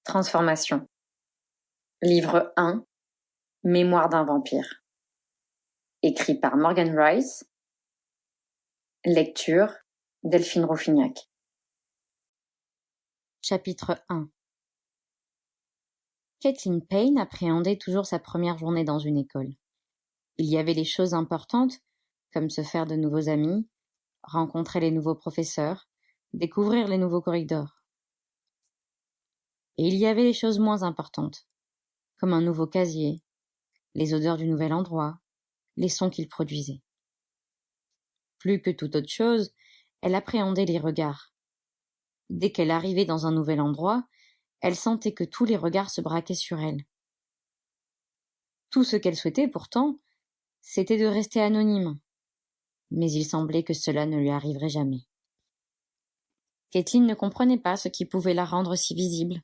Transformation. Livre 1. Mémoire d'un vampire. Écrit par Morgan Rice. Lecture Delphine Roufignac. Chapitre 1. Caitlin Payne appréhendait toujours sa première journée dans une école. Il y avait les choses importantes, comme se faire de nouveaux amis, rencontrer les nouveaux professeurs, découvrir les nouveaux corridors. Et il y avait les choses moins importantes, comme un nouveau casier, les odeurs du nouvel endroit, les sons qu'il produisait. Plus que toute autre chose, elle appréhendait les regards. Dès qu'elle arrivait dans un nouvel endroit, elle sentait que tous les regards se braquaient sur elle. Tout ce qu'elle souhaitait, pourtant, c'était de rester anonyme. Mais il semblait que cela ne lui arriverait jamais. Caitlin ne comprenait pas ce qui pouvait la rendre si visible.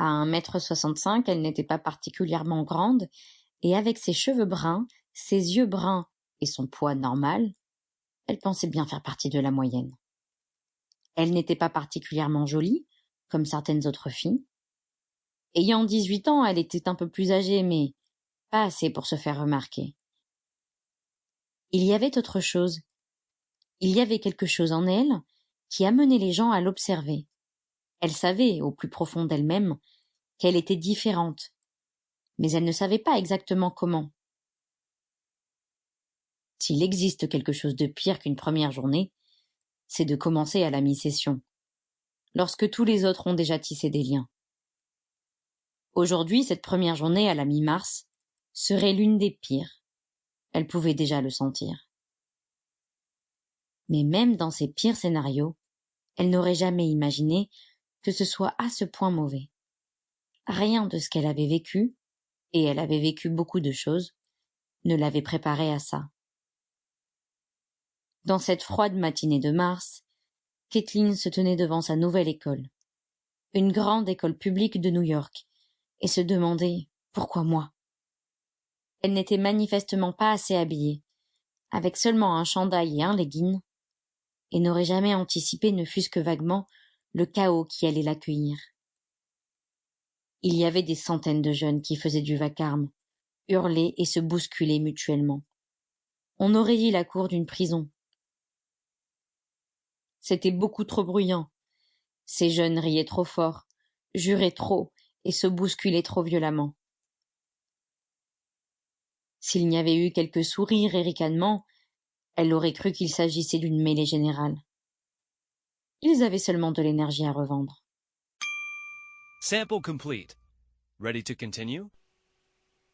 À 1,65 m, elle n'était pas particulièrement grande, et avec ses cheveux bruns, ses yeux bruns et son poids normal, elle pensait bien faire partie de la moyenne. Elle n'était pas particulièrement jolie, comme certaines autres filles. Ayant 18 ans, elle était un peu plus âgée, mais pas assez pour se faire remarquer. Il y avait autre chose. Il y avait quelque chose en elle qui amenait les gens à l'observer. Elle savait, au plus profond d'elle-même, qu'elle était différente, mais elle ne savait pas exactement comment. S'il existe quelque chose de pire qu'une première journée, c'est de commencer à la mi-session, lorsque tous les autres ont déjà tissé des liens. Aujourd'hui, cette première journée à la mi-mars serait l'une des pires. Elle pouvait déjà le sentir. Mais même dans ces pires scénarios, elle n'aurait jamais imaginé que ce soit à ce point mauvais. Rien de ce qu'elle avait vécu, et elle avait vécu beaucoup de choses, ne l'avait préparée à ça. Dans cette froide matinée de mars, Caitlin se tenait devant sa nouvelle école, une grande école publique de New York, et se demandait pourquoi moi. Elle n'était manifestement pas assez habillée, avec seulement un chandail et un legging, et n'aurait jamais anticipé ne fût-ce que vaguement le chaos qui allait l'accueillir. Il y avait des centaines de jeunes qui faisaient du vacarme, hurlaient et se bousculaient mutuellement. On aurait dit la cour d'une prison. C'était beaucoup trop bruyant. Ces jeunes riaient trop fort, juraient trop et se bousculaient trop violemment. S'il n'y avait eu quelques sourires et ricanements, elle aurait cru qu'il s'agissait d'une mêlée générale. Ils avaient seulement de l'énergie à revendre. Sample complete. Ready to continue?